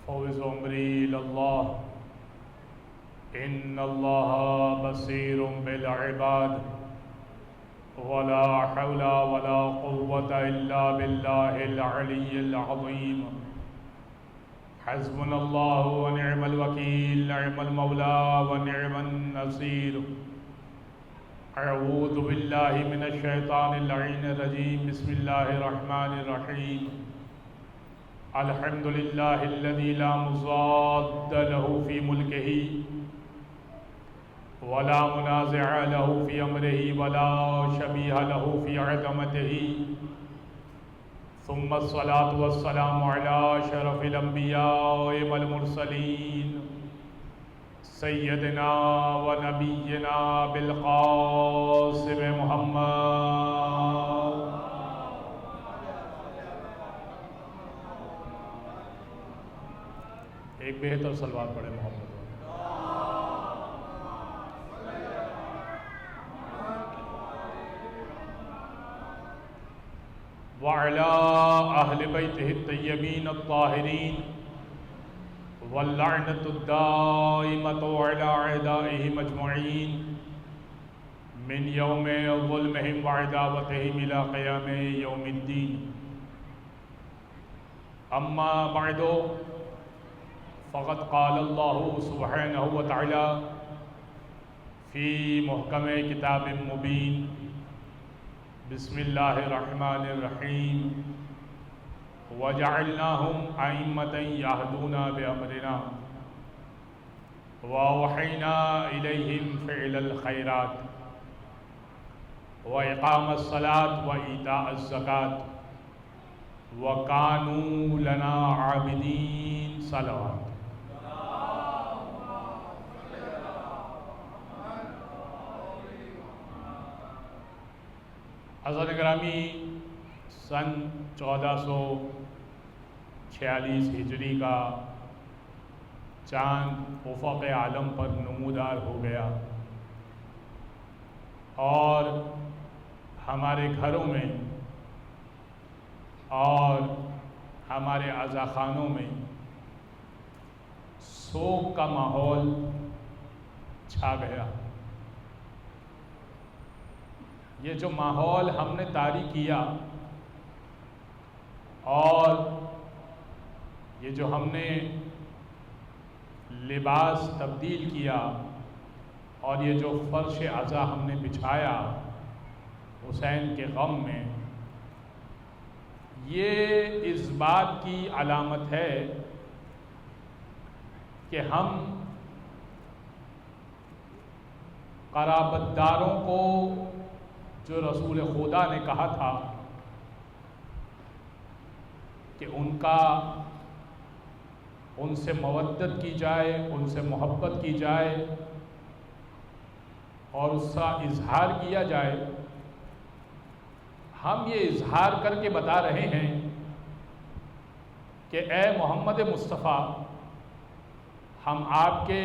فوز عمری اللہ ان اللہ بصیر بالعباد ولا حول ولا قوة الا باللہ العلی العظیم حسبنا اللہ ونعم الوکیل نعم المولا ونعم النصیر اعوذ باللہ من الشیطان اللعین الرجیم بسم اللہ الرحمن الرحیم الحمد للہ الذی لا مضاد له فی ملکہ ولا منازع له فی امرہ ولا شبیہ له فی عظمتہ ثم الصلاة والسلام علی شرف الانبیاء والمرسلین سیدنا و نبینا بالقاسم محمد ایک بہتر صلوات پڑھے محمد وعلى أهل بيته الطيبين الطاهرين واللعنة الدائمة على أعدائهم أجمعين من يوم ظلمهم وعداوتهم إلى قيام يوم الدين أما بعد فقد قال الله سبحانه وتعالى في محكم كتاب مبين بسم اللہ الرحمن الرحیم وجعلناہم ائمة یہدون بامرنا واوحینا الیہم فعل الخیرات واقام الصلاة وایتاء الزکاة وکانوا لنا عابدین صلوات حضرت گرامی سن 1446 ہجری کا چاند افق عالم پر نمودار ہو گیا اور ہمارے گھروں میں اور ہمارے عزاخانوں میں سوگ کا ماحول چھا گیا۔ یہ جو ماحول ہم نے طاری کیا اور یہ جو ہم نے لباس تبدیل کیا اور یہ جو فرش عزا ہم نے بچھایا حسین کے غم میں، یہ اس بات کی علامت ہے کہ ہم قرابت داروں کو جو رسول خدا نے کہا تھا کہ ان سے مودت کی جائے، ان سے محبت کی جائے اور اس کا اظہار کیا جائے، ہم یہ اظہار کر کے بتا رہے ہیں کہ اے محمد مصطفیٰ، ہم آپ کے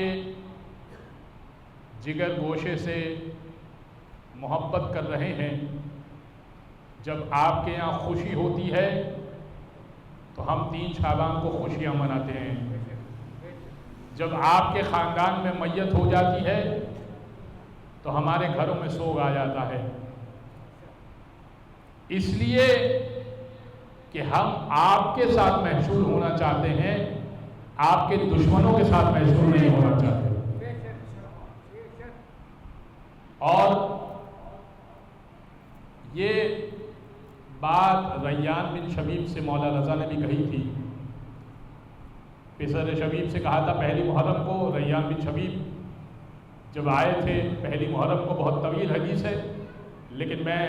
جگر گوشے سے محبت کر رہے ہیں۔ جب آپ کے یہاں خوشی ہوتی ہے تو ہم 3 شعبان کو خوشیاں مناتے ہیں، جب آپ کے خاندان میں میت ہو جاتی ہے تو ہمارے گھروں میں سوگ آ جاتا ہے، اس لیے کہ ہم آپ کے ساتھ محشور ہونا چاہتے ہیں، آپ کے دشمنوں کے ساتھ محشور نہیں ہونا چاہتے۔ اور یہ بات ریان بن شبیب سے مولا رضا نے بھی کہی تھی۔ پسر شبیب سے کہا تھا پہلی محرم کو، ریان بن شبیب جب آئے تھے پہلی محرم کو، بہت طویل حدیث ہے لیکن میں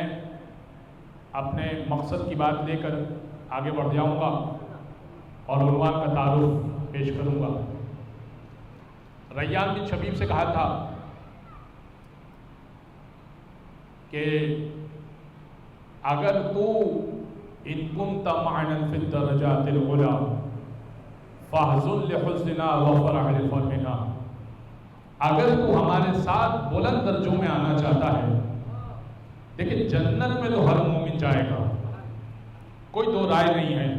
اپنے مقصد کی بات لے کر آگے بڑھ جاؤں گا اور عنوان کا تعارف پیش کروں گا۔ ریان بن شبیب سے کہا تھا کہ اگر تو ان کنت معنا فی الدرجات العلی فاحزن لحزننا وفرح لفرحنا، اگر تو ہمارے ساتھ بلند درجوں میں آنا چاہتا ہے، لیکن جنت میں تو ہر مومن جائے گا، کوئی دو رائے نہیں ہے،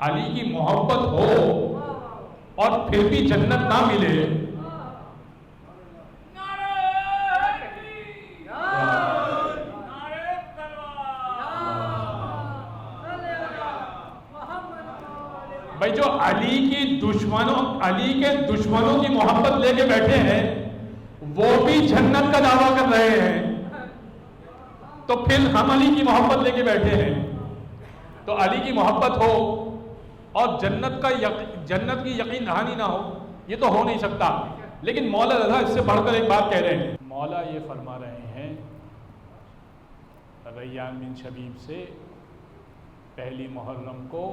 علی کی محبت ہو اور پھر بھی جنت نہ ملے، بھائی جو علی کے دشمنوں کی محبت لے کے بیٹھے ہیں وہ بھی جنت کا دعویٰ کر رہے ہیں، تو پھر ہم علی کی محبت لے کے بیٹھے ہیں، تو علی کی محبت ہو اور جنت کی یقین دہانی نہ ہو، یہ تو ہو نہیں سکتا۔ لیکن مولا رضا اس سے بڑھ کر ایک بات کہہ رہے ہیں، مولا یہ فرما رہے ہیں ریان بن شبیب سے پہلی محرم کو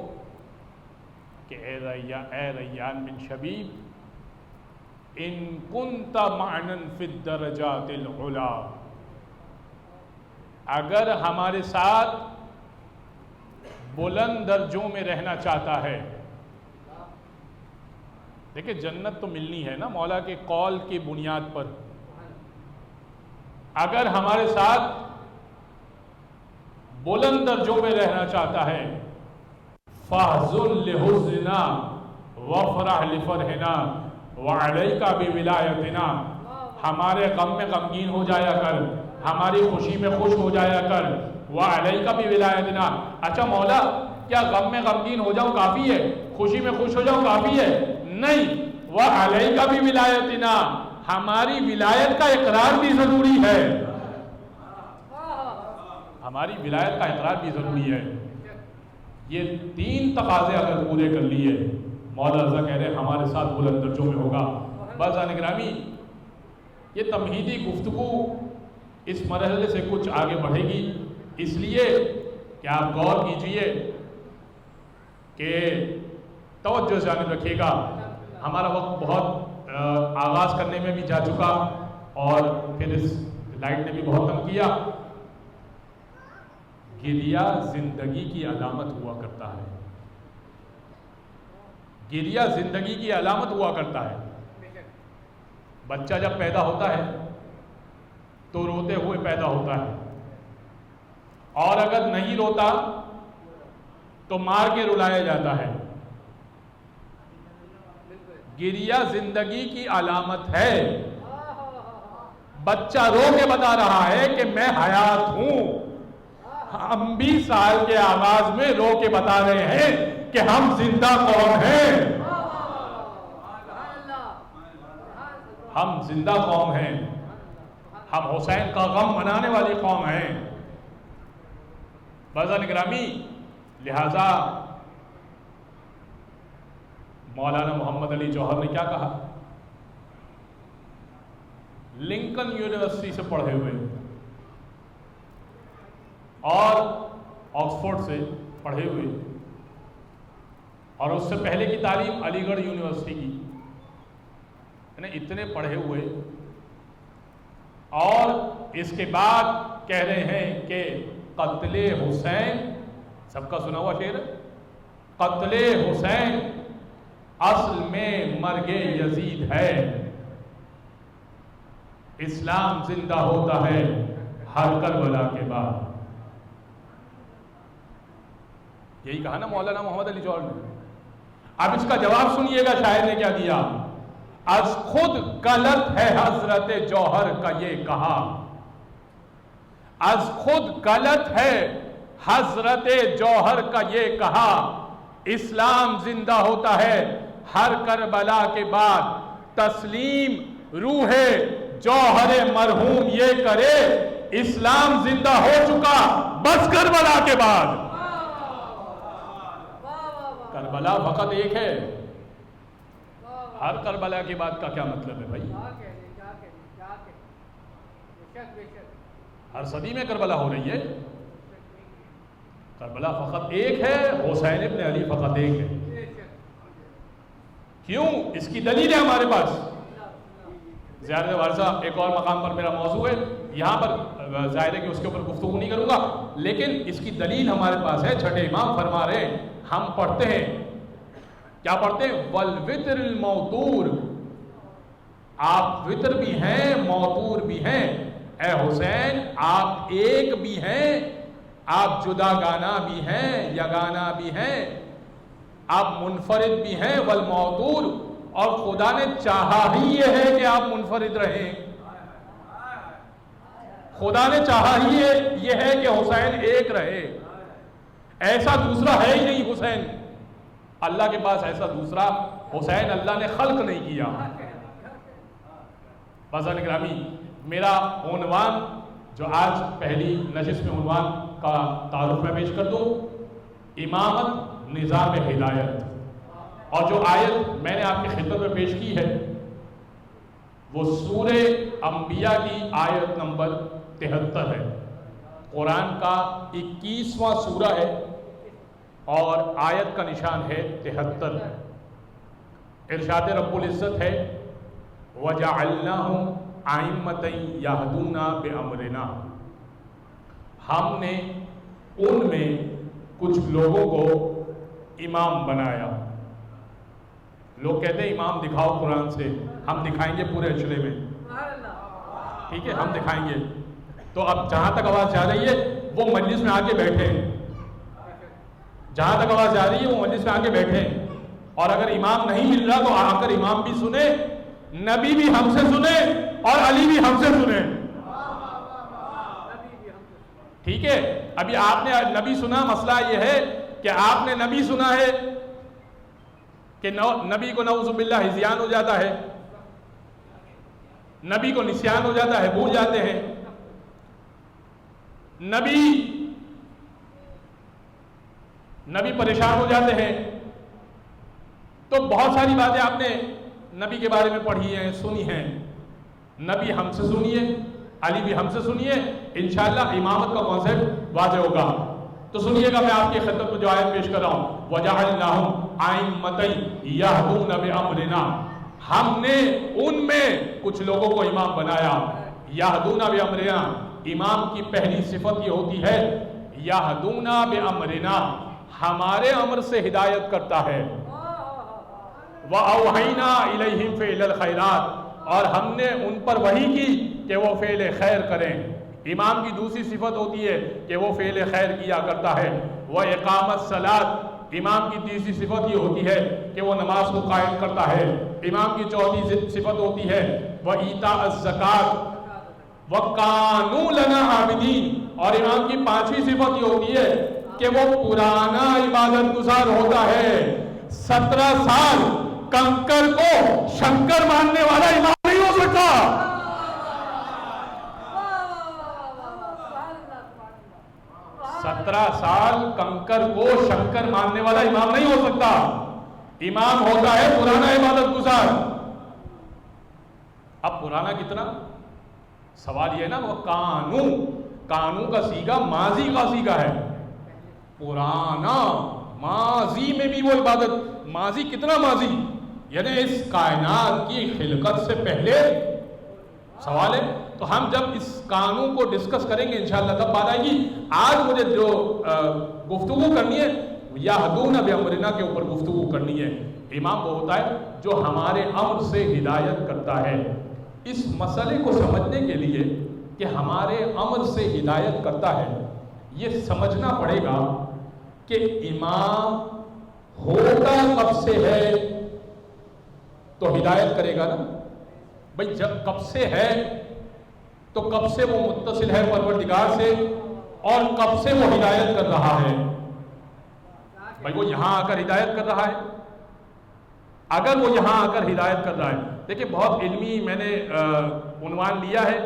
کہ اے ریان بن شبیب ان کنت معنا فی الدرجات العلا، اگر ہمارے ساتھ بلند درجوں میں رہنا چاہتا ہے، دیکھیں جنت تو ملنی ہے نا مولا کے قول کی بنیاد پر، اگر ہمارے ساتھ بلند درجوں میں رہنا چاہتا ہے فَاحْزُنْ لِحُزْنِنَا وَافْرَحْ لِفَرْحِنَا وَعَلَيْكَ بِوِلَایَتِنَا، ہمارے غم میں غمگین ہو جایا کر، ہماری خوشی میں خوش ہو جایا کر، وَعَلَيْكَ بِوِلَایَتِنَا۔ اچھا مولا کیا غم میں غمگین ہو جاؤں کافی ہے، خوشی میں خوش ہو جاؤں کافی ہے؟ نہیں، وَعَلَيْكَ بِوِلَایَتِنَا، ہماری ولایت کا اقرار بھی ضروری ہے، ہماری ولایت کا اقرار بھی ضروری ہے۔ یہ تین تقاضے اگر پورے کر لیے، مولا رضا کہہ رہے ہیں ہمارے ساتھ بلند درجوں میں ہوگا۔ بازان گرامی، یہ تمہیدی گفتگو اس مرحلے سے کچھ آگے بڑھے گی، اس لیے کہ آپ غور کیجئے کہ توجہ جانب رکھیے گا، ہمارا وقت بہت آغاز کرنے میں بھی جا چکا اور پھر اس لائٹ نے بھی بہت تنگ کیا۔ گریہ زندگی کی علامت ہوا کرتا ہے، گریہ زندگی کی علامت ہوا کرتا ہے۔ بچہ جب پیدا ہوتا ہے تو روتے ہوئے پیدا ہوتا ہے، اور اگر نہیں روتا تو مار کے رلایا جاتا ہے۔ گریہ زندگی کی علامت ہے، بچہ رو کے بتا رہا ہے کہ میں حیات ہوں۔ ہم 20 سال کے آغاز میں رو کے بتا رہے ہیں کہ ہم زندہ قوم ہیں، ہم زندہ قوم ہیں، ہم حسین کا غم منانے والی قوم ہیں۔ بازان گرامی، لہذا مولانا محمد علی جوہر نے کیا کہا؟ لنکن یونیورسٹی سے پڑھے ہوئے اور آکسفورڈ سے پڑھے ہوئے، اور اس سے پہلے کی تعلیم علی گڑھ یونیورسٹی کی، یعنی اتنے پڑھے ہوئے، اور اس کے بعد کہہ رہے ہیں کہ قتل حسین، سب کا سنا ہوا شعر، قتل حسین اصل میں مرگ یزید ہے، اسلام زندہ ہوتا ہے ہر کربلا کے بعد۔ یہی کہا نا مولانا محمد علی جوہر نے۔ اب اس کا جواب سنیے گا شاعر نے کیا دیا۔ از خود غلط ہے حضرت جوہر کا یہ کہا، از خود غلط ہے حضرت جوہر کا یہ کہا، اسلام زندہ ہوتا ہے ہر کربلا کے بعد، تسلیم روح جوہر مرحوم یہ کرے، اسلام زندہ ہو چکا بس کربلا کے بعد۔ کربلا فقط ایک ہے، ہر کربلا کے بعد کا کیا مطلب ہے بھائی؟ ہر صدی میں کربلا ہو رہی ہے، کربلا فقط ایک ہے، حسین ابن علی فقط ایک ہے۔ کیوں؟ اس کی دلیل ہے ہمارے پاس۔ زیارت وارثہ ایک اور مقام پر میرا موضوع ہے، یہاں پر ظاہر ہے کہ اس کے اوپر گفتگو نہیں کروں گا، لیکن اس کی دلیل ہمارے پاس ہے۔ چھٹے امام فرما رہے ہیں، ہم پڑھتے ہیں، کیا پڑھتے ہیں؟ والوتر الموتور، آپ وتر بھی ہیں موتور بھی ہیں، اے حسین آپ ایک بھی ہیں، آپ جدا گانا بھی ہیں، یگانا بھی ہیں، آپ منفرد بھی ہیں، والموتور اور خدا نے چاہا ہی یہ ہے کہ آپ منفرد رہیں. خدا نے چاہا ہی یہ ہے کہ حسین ایک رہے. ایسا دوسرا ہے ہی نہیں حسین. اللہ کے پاس ایسا دوسرا حسین اللہ نے خلق نہیں کیا. بازار گرامی، میرا عنوان جو آج پہلی نشست میں عنوان کا تعارف میں پیش کر دوں، امامت نظام ہدایت. اور جو آیت میں نے آپ کی خدمت میں پیش کی ہے وہ سورہ انبیاء کی آیت نمبر 73 ہے. قرآن کا 21واں سورہ ہے اور آیت کا نشان ہے 73. ارشاد رب العزت ہے وَجَعَلْنَاهُمْ أَئِمَّةً يَهْدُونَ بِأَمْرِنَا. ہم نے ان میں کچھ لوگوں کو امام بنایا. لوگ کہتے ہیں امام دکھاؤ قرآن سے. ہم دکھائیں گے پورے اشرے میں. ٹھیک ہے، ہم دکھائیں گے. تو اب جہاں تک آواز جا رہی ہے وہ مجلس میں آ کے بیٹھے ہیں. جہاں تک آواز جا رہی ہے وہ مجلس میں آ کے بیٹھے ہیں. اور اگر امام نہیں مل رہا تو آ کر امام بھی سنے، نبی بھی ہم سے سنے اور علی بھی ہم سے سنے. ٹھیک ہے، ابھی آپ نے نبی سنا. مسئلہ یہ ہے کہ آپ نے نبی سنا ہے کہ نبی کو نعوذ باللہ ہذیان ہو جاتا ہے، نبی کو نسیان ہو جاتا ہے، بھول جاتے ہیں. نبی پریشان ہو جاتے ہیں. تو بہت ساری باتیں آپ نے نبی کے بارے میں پڑھی ہیں، سنی ہیں. نبی ہم سے سنیے، علی بھی ہم سے سنیے. انشاءاللہ امامت کا کانسیپٹ واضح ہوگا. تو سنیے گا، میں آپ کی خدمت میں جو آیت پیش کر رہا ہوں وَجَعَلْنَاهُمْ أَئِمَّةً يَهْدُونَ بِأَمْرِنَا. ہم نے ان میں کچھ لوگوں کو امام بنایا. یہدون بامرنا، امام کی پہلی صفت یہ ہوتی ہے یہدون بامرنا، ہمارے امر سے ہدایت کرتا ہے. وَأَوْحَيْنَا إِلَيْهِمْ فِعْلَ الْخَيْرَاتِ، اور ہم نے ان پر وحی کی کہ وہ فعل خیر کریں. امام کی دوسری صفت ہوتی ہے کہ وہ فعل خیر کیا کرتا ہے. وَإِقَامَ الصَّلَاةِ، امام کی تیسری صفت یہ ہوتی ہے کہ وہ نماز کو قائم کرتا ہے. امام کی چوتھی صفت ہوتی ہے وَإِيتَاءَ الزَّكَاةِ وَكَانُوا لَنَا عَابِدِينَ، اور امام کی پانچویں صفت یہ ہوتی ہے کہ وہ پرانا عبادت گزار ہوتا ہے. 17 سال کنکر کو شنکر ماننے والا امام نہیں ہو سکتا. 17 سال کنکر کو شنکر ماننے والا امام نہیں ہو سکتا. امام ہوتا ہے پرانا عبادت گزار. اب پرانا کتنا؟ سوال یہ ہے نا، وہ کانو کا سیگا ماضی کا سیگا ہے. پرانا ماضی میں بھی وہ عبادت. ماضی کتنا ماضی؟ یعنی اس کائنات کی خلقت سے پہلے. سوال ہے. تو ہم جب اس قانون کو ڈسکس کریں گے انشاءاللہ تب بات آئے گی. آج مجھے جو گفتگو کرنی ہے یہدون بامرنا کے اوپر گفتگو کرنی ہے. امام وہ ہوتا ہے جو ہمارے امر سے ہدایت کرتا ہے. اس مسئلے کو سمجھنے کے لیے کہ ہمارے امر سے ہدایت کرتا ہے، یہ سمجھنا پڑے گا کہ امام ہوتا کب سے ہے تو ہدایت کرے گا نا بھائی. جب کب سے ہے تو کب سے وہ متصل ہے پروردگار سے اور کب سے وہ ہدایت کر رہا ہے. بھائی وہ یہاں آ کر ہدایت کر رہا ہے. اگر وہ یہاں آ کر ہدایت کر رہا ہے، دیکھیں بہت علمی میں نے عنوان لیا ہے،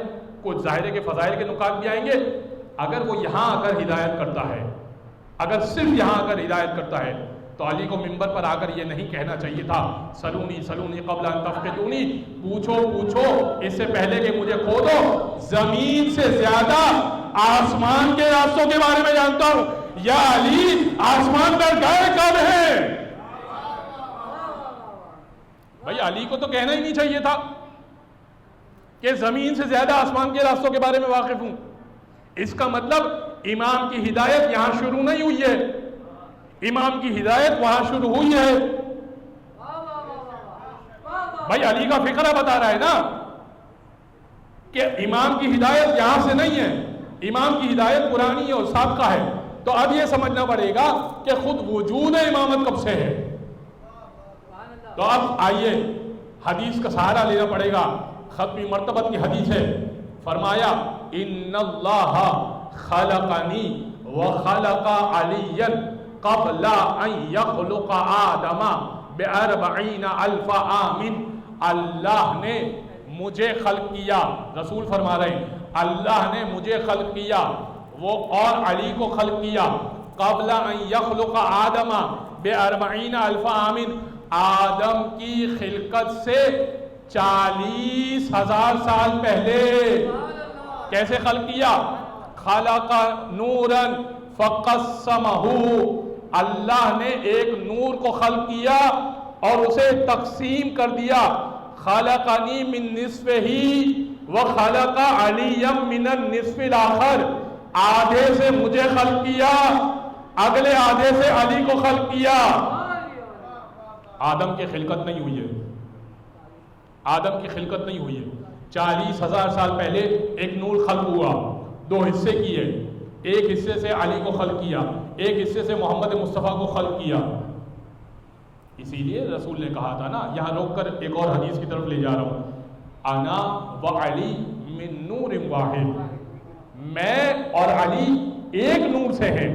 کچھ ظاہرے کے فضائل کے نکات بھی آئیں گے. اگر وہ یہاں آ کر ہدایت کرتا ہے، اگر صرف یہاں آ کر ہدایت کرتا ہے تو علی کو منبر پر آ کر یہ نہیں کہنا چاہیے تھا سلونی سلونی قبل ان تفقدونی، پوچھو پوچھو اس سے پہلے کہ مجھے کھودو. زمین سے زیادہ آسمان کے راستوں کے بارے میں جانتا ہوں. یا علی آسمان پر گئے کب ہیں؟ بھائی علی کو تو کہنا ہی نہیں چاہیے تھا کہ زمین سے زیادہ آسمان کے راستوں کے بارے میں واقف ہوں. اس کا مطلب امام کی ہدایت یہاں شروع نہیں ہوئی ہے، امام کی ہدایت وہاں شروع ہوئی ہے. بھائی علی کا فقرہ بتا رہا ہے نا کہ امام کی ہدایت یہاں سے نہیں ہے، امام کی ہدایت پرانی اور سابقہ ہے. تو اب یہ سمجھنا پڑے گا کہ خود وجود امامت کب سے ہے. تو اب آئیے حدیث کا سہارا لینا پڑے گا. ختم مرتبت کی حدیث ہے. فرمایا ان اللہ خلقنی وخلق علی قبل ان یخلق آدم ب40 الف عام. اللہ نے مجھے خلق کیا. رسول فرما رہے ہیں اللہ نے مجھے خلق کیا وہ اور علی کو خلق کیا قبل ان یخلق آدم ب40 الف عام. آدم کی خلقت سے 40,000 سال پہلے. کیسے خلق کیا؟ خلق نورا فقسمہ. اللہ نے ایک نور کو خلق کیا اور اسے تقسیم کر دیا. خلقنی من نصفہ وخلق علی من النصف الاخر. آدھے سے مجھے خلق کیا اگلے آدھے سے علی کو خلق کیا. آدم کی خلقت نہیں ہوئی ہے. آدم کی خلقت نہیں ہوئی ہے. 40,000 سال پہلے ایک نور خلق ہوا. 2 حصے کیے. ایک حصے سے علی کو خلق کیا ایک حصے سے محمد مصطفیٰ کو خلق کیا. اسی لیے رسول نے کہا تھا نا, یہاں روک کر ایک اور حدیث کی طرف لے جا رہا ہوں, انا و علی من نور واحد. میں اور علی ایک نور سے ہیں.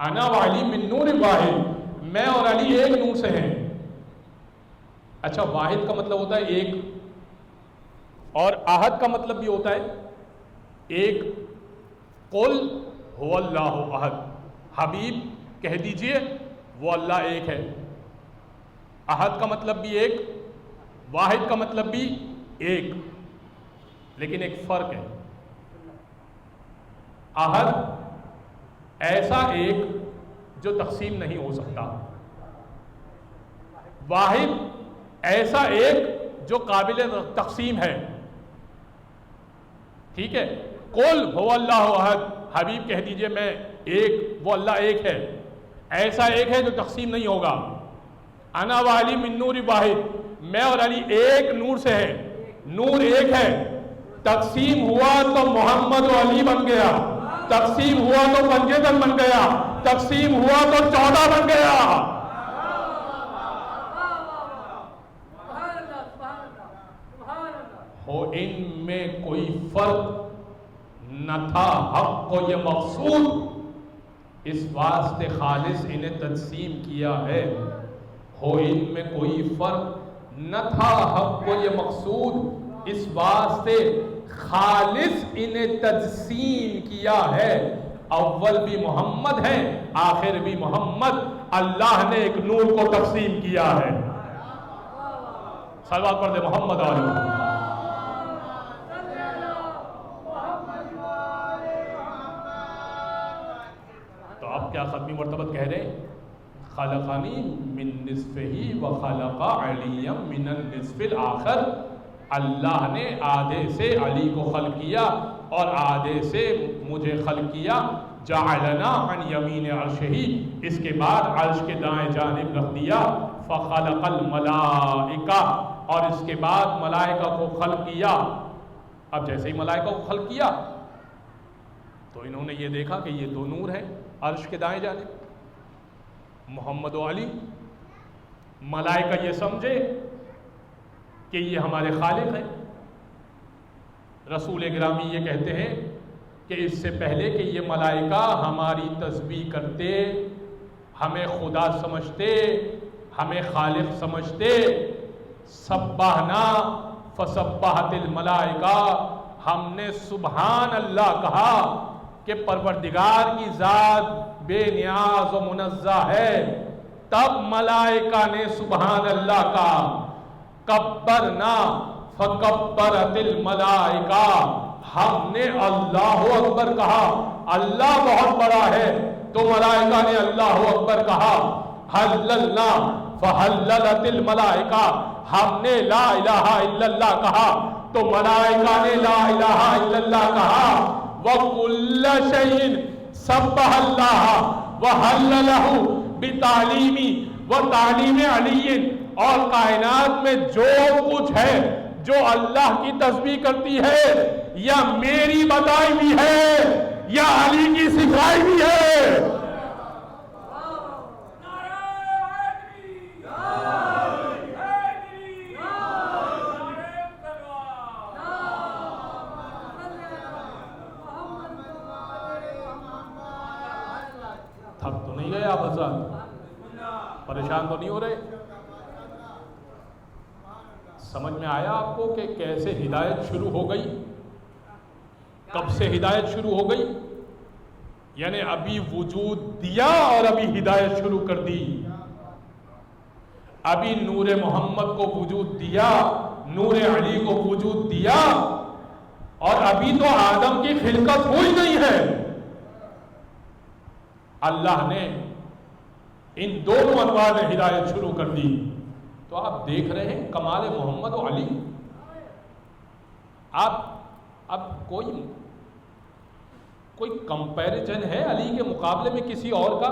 انا و علی من نور واحد. میں اور علی ایک نور سے ہیں. اچھا, واحد کا مطلب ہوتا ہے ایک, اور احد کا مطلب بھی ہوتا ہے ایک. قل هو اللہ احد. حبیب کہہ دیجئے وہ اللہ ایک ہے. احد کا مطلب بھی ایک, واحد کا مطلب بھی ایک, لیکن ایک فرق ہے. احد ایسا ایک جو تقسیم نہیں ہو سکتا. واحد ایسا ایک جو قابل تقسیم ہے. ٹھیک ہے, قل هو اللہ احد. حبیب کہہ دیجئے میں ایک, وہ اللہ ایک ہے. ایسا ایک ہے جو تقسیم نہیں ہوگا. انا و علی من نور واحد. میں اور علی ایک نور سے ہے. نور ایک ہے. تقسیم ہوا تو محمد و علی بن گیا. تقسیم ہوا تو پنجتن بن گیا. تقسیم ہوا تو 14 بن گیا. ہو ان میں کوئی فرق نہ تھا, حق کو یہ مقصود, اس واسطے خالص انہیں تقسیم کیا ہے. ہو ان میں کوئی فرق نہ تھا, حق کو یہ مقصود, اس واسطے خالص انہیں تقسیم کیا ہے. اول بھی محمد ہے, آخر بھی محمد. اللہ نے ایک نور کو تقسیم کیا ہے. صلوات پڑھ دے محمد علیہ. تو آپ کیا ختمی مرتبت کہہ رہے ہیں؟ خلقنی من نصفہ وخلق علی من النصف الاخر. اللہ نے آدھے سے علی کو خلق کیا اور آدھے سے مجھے خلق کیا. جعلنا عن یمین عرشہ. اس کے بعد عرش کے دائیں جانب رکھ دیا. فخلق الملائکہ. اور اس کے بعد ملائکہ کو خلق کیا. اب جیسے ہی ملائکہ کو خلق کیا تو انہوں نے یہ دیکھا کہ یہ 2 نور ہیں عرش کے دائیں جانب, محمد و علی. ملائکہ یہ سمجھے کہ یہ ہمارے خالق ہیں. رسول گرامی یہ کہتے ہیں کہ اس سے پہلے کہ یہ ملائکہ ہماری تسبیح کرتے, ہمیں خدا سمجھتے, ہمیں خالق سمجھتے, سبحنا فسبحت الملائکہ, ہم نے سبحان اللہ کہا کہ پروردگار کی ذات بے نیاز و منزہ ہے, تب ملائکہ نے سبحان اللہ کہا. کبرنا فکبرت الملائکہ, ہم نے اللہ اکبر کہا, اللہ بہت بڑا ہے, تو ملائکہ نے اللہ اکبر کہا. حللنا فحللت الملائکہ, ہم نے لا الہ الا اللہ کہا تو ملائکہ نے لا الہ الا اللہ کہا. وَكُلَّ شَيْءٍ سَبَّحَ اللَّهَ وَحَلَّلَهُ بِتَعْلِيمِ وَتَعْلِيمِ عَلِيٍّ. اور کائنات میں جو کچھ ہے جو اللہ کی تسبیح کرتی ہے یا میری بتائی بھی ہے یا علی کی سکھائی بھی ہے. پریشان تو نہیں ہو رہے؟ سمجھ میں آیا آپ کو کہ کیسے ہدایت شروع ہو گئی؟ کب سے ہدایت شروع ہو گئی؟ یعنی ابھی وجود دیا اور ابھی ہدایت شروع کر دی. ابھی نور محمد کو وجود دیا، نور علی کو وجود دیا، اور ابھی تو آدم کی خلقت ہوئی نہیں ہے. اللہ نے ان دونوں انواع میں ہدایت شروع کر دی. تو آپ دیکھ رہے ہیں کمال محمد و علی. آپ اب کوئی کمپیریزن ہے علی کے مقابلے میں کسی اور کا؟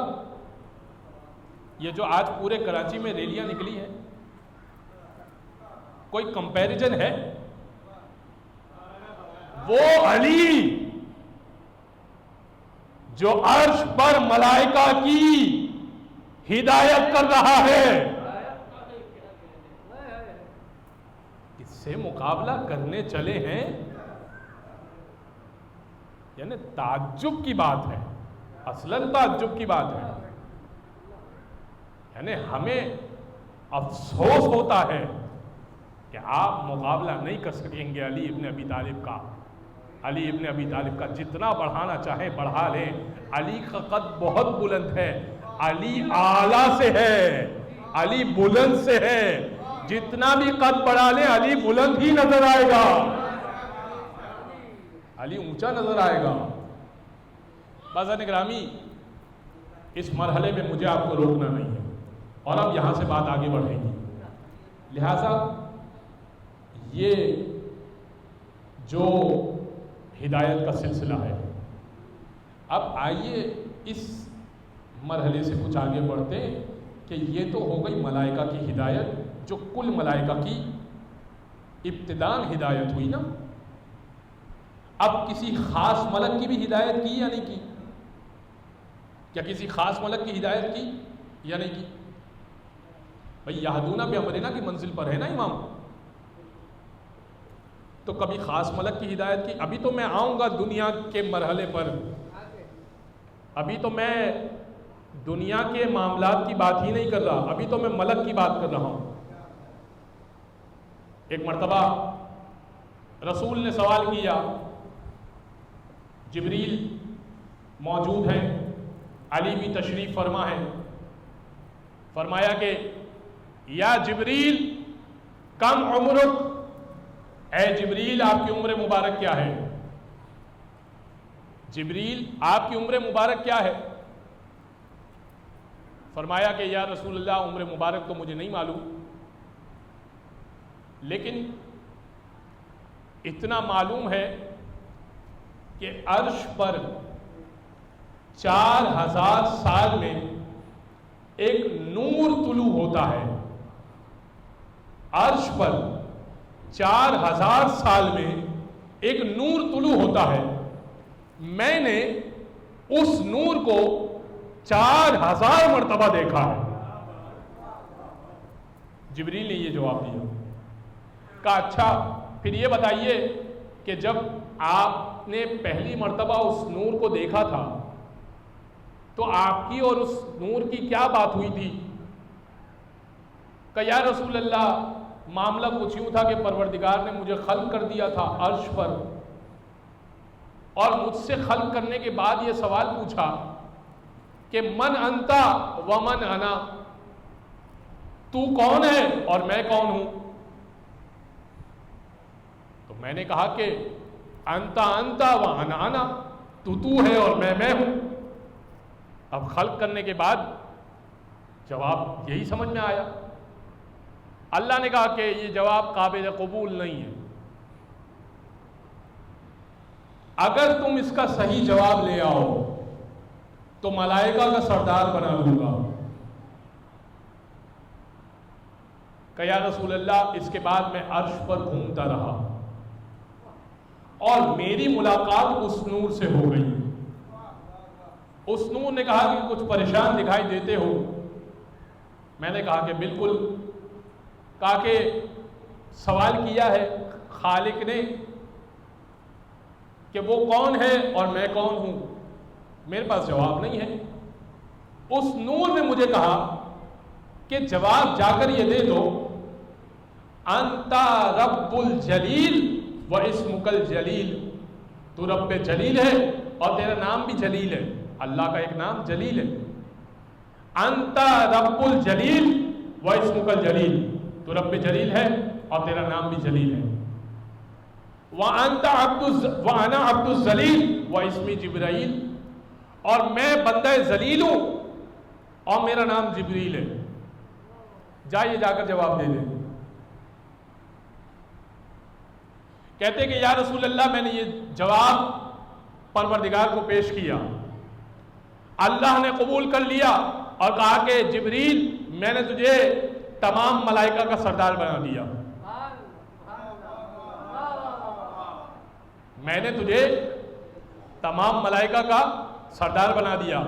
یہ جو آج پورے کراچی میں ریلیاں نکلی ہیں، کوئی کمپیریزن ہے؟ وہ علی جو عرش پر ملائکہ کی ہدایت کر رہا ہے، اس سے مقابلہ کرنے چلے ہیں؟ یعنی تعجب کی بات ہے، اصلاً تعجب کی بات ہے. یعنی ہمیں افسوس ہوتا ہے کہ آپ مقابلہ نہیں کر سکیں گے علی ابن ابی طالب کا. علی ابن ابی طالب کا جتنا بڑھانا چاہیں بڑھا لیں. علی کا قد بہت بلند ہے، علی اعلیٰ سے ہے، علی بلند سے ہے. جتنا بھی قد بڑھا لیں علی بلند ہی نظر آئے گا، علی اونچا نظر آئے گا. بازار گرامی، اس مرحلے میں مجھے آپ کو روکنا نہیں ہے، اور اب یہاں سے بات آگے بڑھے گی. لہذا یہ جو ہدایت کا سلسلہ ہے، اب آئیے اس مرحلے سے کچھ آگے بڑھتے ہیں کہ یہ تو ہو گئی ملائکہ کی ہدایت، جو کل ملائکہ کی ابتداءً ہدایت ہوئی نا. اب کسی خاص ملک کی بھی ہدایت کی یا نہیں کی؟ کیا کسی خاص ملک کی ہدایت کی یا نہیں کی؟ بھئی یہدونہ بامرنا کی منزل پر ہے نا امام، تو کبھی خاص ملک کی ہدایت کی؟ ابھی تو میں آؤں گا دنیا کے مرحلے پر، ابھی تو میں دنیا کے معاملات کی بات ہی نہیں کر رہا، ابھی تو میں ملک کی بات کر رہا ہوں. ایک مرتبہ رسول نے سوال کیا، جبریل موجود ہیں، علی بھی تشریف فرما ہے. فرمایا کہ یا جبریل کم عمرک، اے جبریل آپ کی عمر مبارک کیا ہے؟ جبریل آپ کی عمر مبارک کیا ہے؟ فرمایا کہ یا رسول اللہ عمر مبارک تو مجھے نہیں معلوم، لیکن اتنا معلوم ہے کہ عرش پر 4000 سال میں ایک نور طلوع ہوتا ہے. عرش پر 4000 سال میں ایک نور طلوع ہوتا ہے. میں نے اس نور کو 4000 مرتبہ دیکھا ہے. جبریل نے یہ جواب دیا. کہا اچھا پھر یہ بتائیے کہ جب آپ نے پہلی مرتبہ اس نور کو دیکھا تھا تو آپ کی اور اس نور کی کیا بات ہوئی تھی؟ کہ یا رسول اللہ معاملہ کچھ یوں تھا کہ پروردگار نے مجھے خلق کر دیا تھا عرش پر، اور مجھ سے خلق کرنے کے بعد یہ سوال پوچھا کہ من انتا ومن انا، تو کون ہے اور میں کون ہوں؟ تو میں نے کہا کہ انتا انتا و انا انا، تو ہے اور میں ہوں. اب خلق کرنے کے بعد جواب یہی سمجھ میں آیا. اللہ نے کہا کہ یہ جواب قابل قبول نہیں ہے، اگر تم اس کا صحیح جواب لے آؤ تو ملائکہ کا سردار بنا دوں گا. کہ یا رسول اللہ اس کے بعد میں عرش پر گھومتا رہا اور میری ملاقات اس نور سے ہو گئی. اس نور نے کہا کہ کچھ پریشان دکھائی دیتے ہو. میں نے کہا کہ بالکل. کہا کہ سوال کیا ہے خالق نے کہ وہ کون ہے اور میں کون ہوں، میرے پاس جواب نہیں ہے. اس نور نے مجھے کہا کہ جواب جا کر یہ دے دو انتا رب الجلیل و اسمک الجلیل، تو رب جلیل ہے اور تیرا نام بھی جلیل ہے، اللہ کا ایک نام جلیل ہے. انتا رب الجلیل و اسمک الجلیل، تو رب جلیل ہے اور تیرا نام بھی جلیل ہے. وَأَنَا عَبْدُ الذَّلِيلِ وَاسْمِي جبرائیل، اور میں بندہ ذلیل ہوں اور میرا نام جبریل ہے. جائیے جا کر جواب دے دیں. کہتے کہ یا رسول اللہ میں نے یہ جواب پروردگار کو پیش کیا، اللہ نے قبول کر لیا اور کہا کہ جبریل میں نے تجھے تمام ملائکہ کا سردار بنا دیا، میں نے تجھے تمام ملائکہ کا سردار بنا دیا.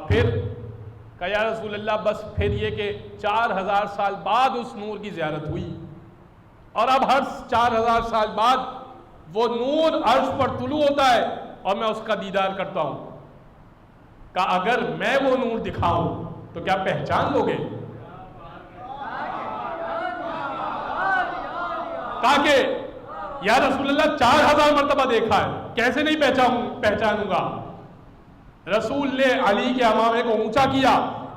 پھر کہا یا رسول اللہ بس پھر یہ کہ 4000 سال بعد اس نور کی زیارت ہوئی، اور اب ہر 4000 سال بعد وہ نور عرش پر طلوع ہوتا ہے اور میں اس کا دیدار کرتا ہوں. کہا اگر میں وہ نور دکھاؤں تو کیا پہچان لو گے؟ کہا کہ یا رسول اللہ 4000 مرتبہ دیکھا ہے، کیسے نہیں پہچانوں گا. رسول نے علی کے امامے کو اونچا کیا،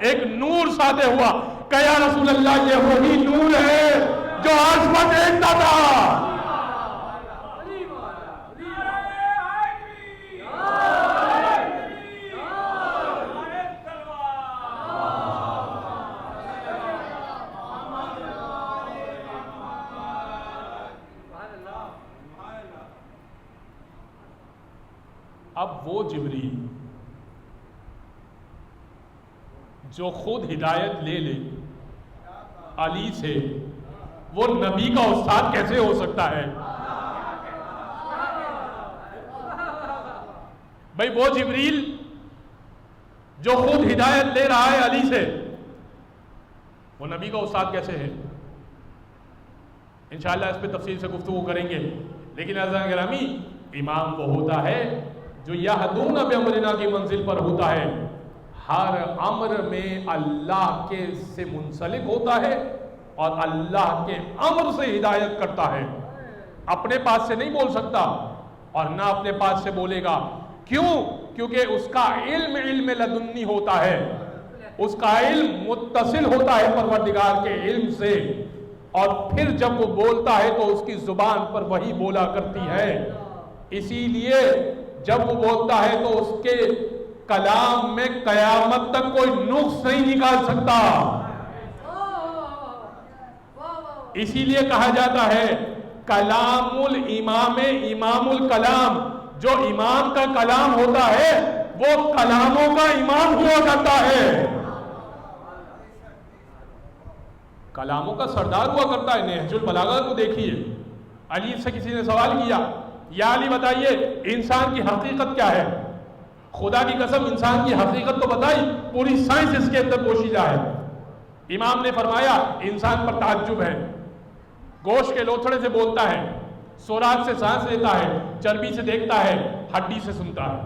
ایک نور ساطع ہوا. کہ یا رسول اللہ یہ وہی نور ہے جو عرش پر دیکھتا تھا. اب وہ جبریل جو خود ہدایت لے لے علی سے، وہ نبی کا استاد کیسے ہو سکتا ہے؟ بھئی وہ جبریل جو خود ہدایت لے رہا ہے علی سے، وہ نبی کا استاد کیسے ہے؟ انشاءاللہ اس پہ تفصیل سے گفتگو کریں گے. لیکن عزیزان گرامی، امام وہ ہوتا ہے جو یہدون بامرنا کی منزل پر ہوتا ہے، ہر امر میں اللہ کے سے منسلک ہوتا ہے اور اللہ کے امر سے ہدایت کرتا ہے. اپنے پاس سے نہیں بول سکتا اور نہ اپنے پاس سے بولے گا. کیوں؟ کیونکہ اس کا علم لدنی ہوتا ہے، اس کا علم متصل ہوتا ہے پروردگار کے علم سے، اور پھر جب وہ بولتا ہے تو اس کی زبان پر وہی بولا کرتی ہے. اسی لیے جب وہ بولتا ہے تو اس کے کلام میں قیامت تک کوئی نقص نہیں نکال سکتا. اسی لیے کہا جاتا ہے کلام الامام امام الکلام، جو امام کا کلام ہوتا ہے وہ کلاموں کا امام ہوا کرتا ہے، کلاموں کا سردار ہوا کرتا ہے. نہج البلاغہ کو دیکھیے، علی سے کسی نے سوال کیا یا علی بتائیے انسان کی حقیقت کیا ہے؟ خدا کی قسم انسان کی حقیقت تو بتائی، پوری سائنس اس کے اندر پوشیدہ ہے. امام نے فرمایا انسان پر تعجب ہے، گوشت کے لوتھڑے سے بولتا ہے، سوراخ سے سانس لیتا ہے، چربی سے دیکھتا ہے، ہڈی سے سنتا ہے.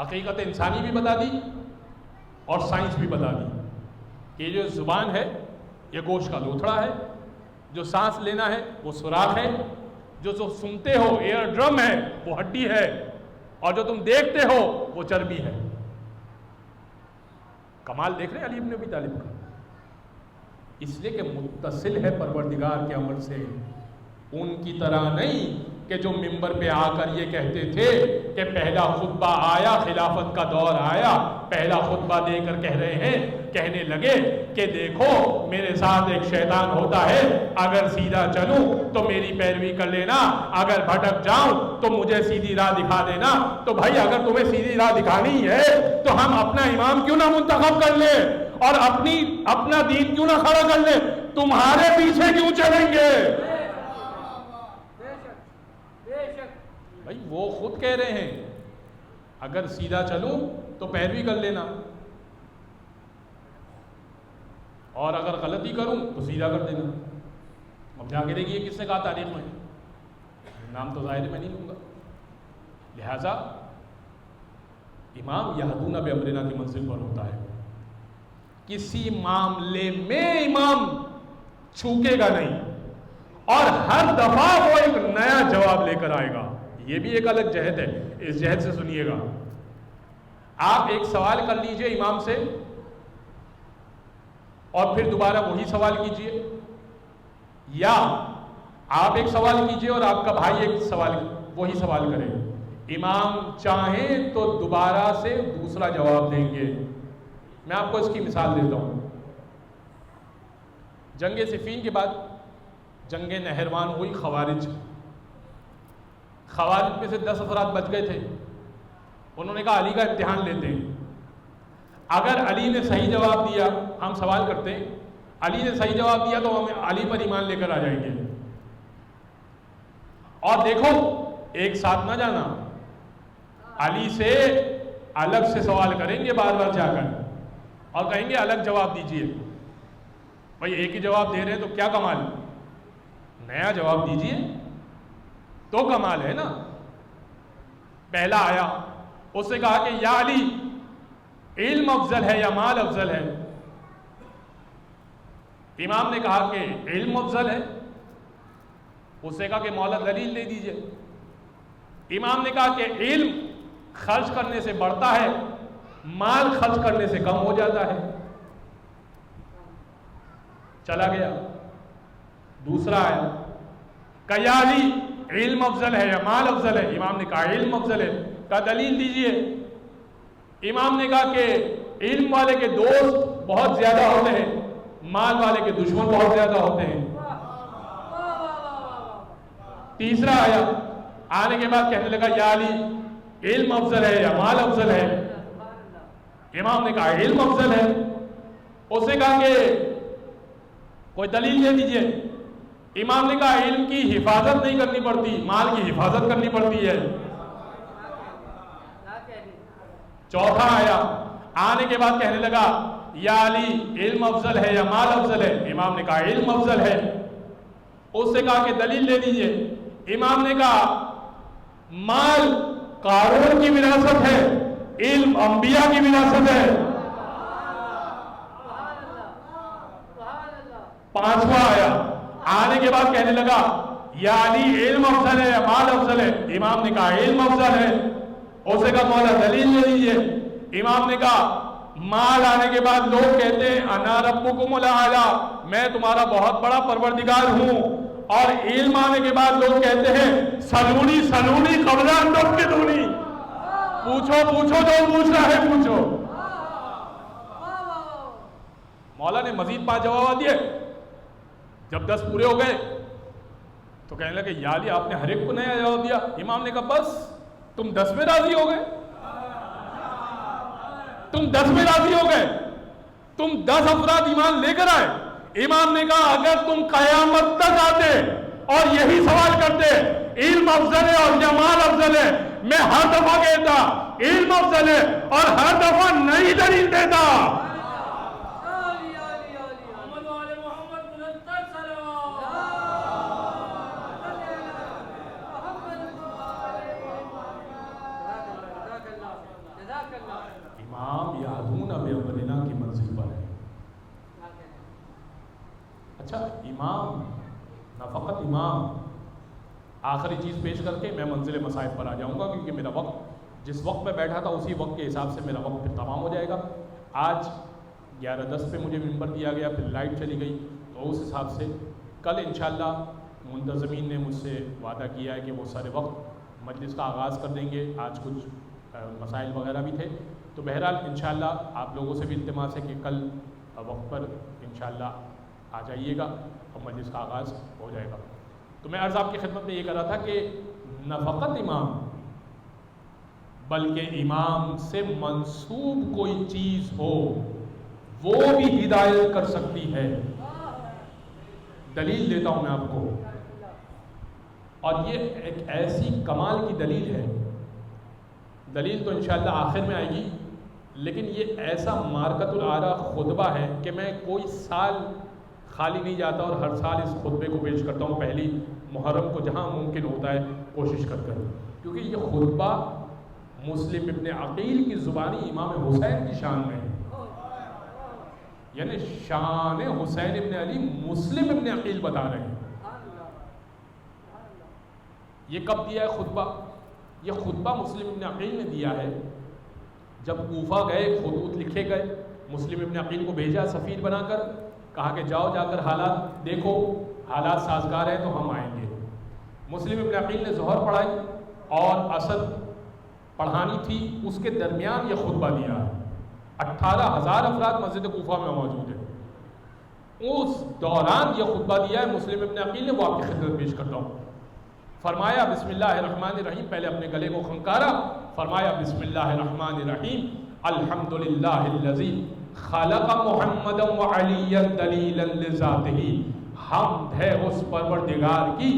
حقیقت انسانی بھی بتا دی اور سائنس بھی بتا دی کہ یہ جو زبان ہے یہ گوشت کا لوتھڑا ہے، جو سانس لینا ہے وہ سوراخ ہے، جو سنتے ہو ایئر ڈرم ہے وہ ہڈی ہے، اور جو تم دیکھتے ہو وہ چربی ہے. کمال دیکھ رہے علی بن ابی طالب کا، اس لیے کہ متصل ہے پروردگار کے امر سے. ان کی طرح نہیں کہ جو ممبر پہ آ کر یہ کہتے تھے کہ پہلا خطبہ آیا، خلافت کا دور آیا، پہلا خطبہ دے کر کہہ رہے ہیں، کہنے لگے کہ دیکھو میرے ساتھ ایک شیطان ہوتا ہے، اگر سیدھا چلوں تو میری پیروی کر لینا، اگر بھٹک جاؤں تو مجھے سیدھی راہ دکھا دینا. تو بھائی اگر تمہیں سیدھی راہ دکھانی ہے تو ہم اپنا امام کیوں نہ منتخب کر لیں اور اپنا دین کیوں نہ کھڑا کر لیں؟ تمہارے پیچھے کیوں چلیں گے؟ بھائی وہ خود کہہ رہے ہیں اگر سیدھا چلوں تو پیروی کر لینا، اور اگر غلطی کروں تو سیدھا کر دینا. اب جا کے دیکھیے کس نے کہا تاریخ میں، نام تو ظاہر میں نہیں لوں گا. لہذا امام یہدون بامرنا کی منزل پر ہوتا ہے. کسی معاملے میں امام چوکے گا نہیں اور ہر دفعہ وہ ایک نیا جواب لے کر آئے گا. یہ بھی ایک الگ جہد ہے. اس جہد سے سنیے گا. آپ ایک سوال کر لیجئے امام سے اور پھر دوبارہ وہی سوال کیجئے، یا آپ ایک سوال کیجئے اور آپ کا بھائی ایک سوال وہی سوال کرے. امام چاہیں تو دوبارہ سے دوسرا جواب دیں گے. میں آپ کو اس کی مثال دیتا ہوں. جنگ صفین کے بعد جنگ نہروان ہوئی. خوارج میں سے 10 افراد بچ گئے تھے. انہوں نے کہا علی کا امتحان لیتے ہیں. اگر علی نے صحیح جواب دیا، ہم سوال کرتے ہیں، علی نے صحیح جواب دیا تو ہم علی پر ایمان لے کر آ جائیں گے. اور دیکھو ایک ساتھ نہ جانا، علی سے الگ سے سوال کریں گے بار بار جا کر اور کہیں گے الگ جواب دیجئے. بھائی ایک ہی جواب دے رہے ہیں تو کیا کمال، نیا جواب دیجئے تو کمال ہے نا. پہلا آیا، اس نے کہا کہ یا علی علم افضل ہے یا مال افضل ہے؟ امام نے کہا کہ علم افضل ہے. اس نے کہا کہ مولا دلیل دے دیجئے. امام نے کہا کہ علم خرچ کرنے سے بڑھتا ہے، مال خرچ کرنے سے کم ہو جاتا ہے. چلا گیا. دوسرا آیا کہ یا علی علم افضل ہے یا مال افضل ہے؟ امام نے کہا علم افضل ہے. کہا دلیل دیجئے. امام نے کہا کہ علم والے کے دوست بہت زیادہ ہوتے ہیں، مال والے کے دشمن بہت زیادہ ہوتے ہیں. تیسرا آیا، آنے کے بعد کہنے لگا یا علی علم افضل ہے یا مال افضل ہے؟ امام نے کہا علم افضل ہے. اس نے کہا کہ کوئی دلیل دے دیجئے. امام نے کہا علم کی حفاظت نہیں کرنی پڑتی، مال کی حفاظت کرنی پڑتی ہے. چوتھا آیا، آنے کے بعد کہنے لگا یا علی علم افضل ہے یا مال افضل ہے؟ امام نے کہا علم افضل ہے. اس سے کہا کہ دلیل دے دیجئے. امام نے کہا مال قارون کی وراثت ہے، علم انبیاء کی وراثت ہے. پانچواں آیا، آنے کے بعد کہنے لگا یا علی علم افضل ہے یا مال افضل ہے؟ امام نے کہا علم افضل ہے. اسے کہا مولا دلیل لے لیجئے. امام نے کہا مال آنے کے بعد لوگ کہتے ہیں انا ربکم الاعلی، میں تمہارا بہت بڑا پروردگار ہوں، اور علم آنے کے بعد لوگ کہتے ہیں سلونی سلونی قبل ان تفتنونی، پوچھو پوچھو جو پوچھنا ہے پوچھو. مولا نے مزید 5 جواب دیے. جب 10 پورے ہو گئے تو کہنے لگے یا علی آپ نے ہر ایک کو نیا جواب دیا. امام نے کہا بس تم 10 میں راضی ہو گئے، تم 10 میں راضی ہو گئے، تم 10 افراد ایمان لے کر آئے. امام نے کہا اگر تم قیامت تک آتے اور یہی سوال کرتے علم افضل ہے اور یا مال افضل ہے، میں ہر دفعہ کہتا علم افضل ہے اور ہر دفعہ نئی دلیل دیتا. امام یہدون بامرنا کی منزل پر ہے. اچھا امام نہ فقط امام، آخری چیز پیش کر کے میں منزل مصائب پر آ جاؤں گا، کیونکہ میرا وقت جس وقت میں بیٹھا تھا اسی وقت کے حساب سے میرا وقت پھر تمام ہو جائے گا. آج 11:10 پہ مجھے ممبر دیا گیا، پھر لائٹ چلی گئی، تو اس حساب سے کل انشاءاللہ منتظمین نے مجھ سے وعدہ کیا ہے کہ وہ سارے وقت مجلس کا آغاز کر دیں گے. آج کچھ مسائل وغیرہ بھی تھے، تو بہرحال انشاءاللہ آپ لوگوں سے بھی التماس ہے کہ کل وقت پر انشاءاللہ آ جائیے گا اور مجلس کا آغاز ہو جائے گا. تو میں عرض آپ کی خدمت میں یہ کر رہا تھا کہ نہ فقط امام بلکہ امام سے منسوب کوئی چیز ہو وہ بھی ہدایت کر سکتی ہے. دلیل دیتا ہوں میں آپ کو، اور یہ ایک ایسی کمال کی دلیل ہے. دلیل تو انشاءاللہ آخر میں آئے گی، لیکن یہ ایسا مارکت العارہ خطبہ ہے کہ میں کوئی سال خالی نہیں جاتا اور ہر سال اس خطبے کو پیش کرتا ہوں پہلی محرم کو، جہاں ممکن ہوتا ہے کوشش کر کر، کیونکہ یہ خطبہ مسلم ابن عقیل کی زبانی امام حسین کی شان میں ہے، یعنی شان حسین ابن علی مسلم ابن عقیل بتا رہے ہیں۔ یہ کب دیا ہے خطبہ؟ یہ خطبہ مسلم ابن عقیل نے دیا ہے جب کوفہ گئے، خطوط لکھے گئے، مسلم ابن عقیل کو بھیجا سفیر بنا کر، کہا کہ جاؤ جا کر حالات دیکھو، حالات سازگار ہیں تو ہم آئیں گے۔ مسلم ابن عقیل نے ظہر پڑھائی اور عصر پڑھانی تھی، اس کے درمیان یہ خطبہ دیا۔ 18,000 افراد مسجد کوفہ میں موجود ہیں، اس دوران یہ خطبہ دیا ہے مسلم ابن عقیل نے، وہ آپ کی خدمت پیش کرتا ہوں۔ فرمایا بسم اللہ الرحمن الرحیم، پہلے اپنے گلے کو خنکارا، فرمایا بسم اللہ الرحمن الرحیم، الحمدللہ الذی خلق محمدا وعلیا دلیلا لذاتہ، حمد ہے اس پروردگار کی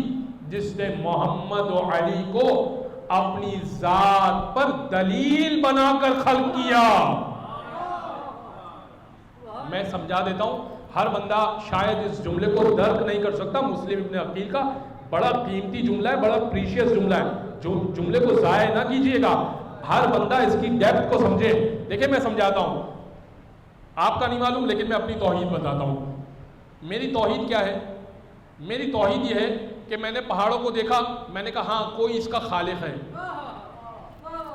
جس نے محمد و علی کو اپنی ذات پر دلیل بنا کر خلق کیا۔ میں سمجھا دیتا ہوں، ہر بندہ شاید اس جملے کو درک نہیں کر سکتا، مسلم ابن عقیل کا بڑا قیمتی جملہ ہے، بڑا پریشیس جملہ ہے، جو جملے کو ضائع نہ کیجئے گا، ہر بندہ اس کی ڈیپتھ کو سمجھے۔ دیکھیں میں سمجھاتا ہوں، آپ کا نہیں معلوم لیکن میں اپنی توحید بتاتا ہوں۔ میری توحید کیا ہے؟ میری توحید یہ ہے کہ میں نے پہاڑوں کو دیکھا، میں نے کہا ہاں کوئی اس کا خالق ہے۔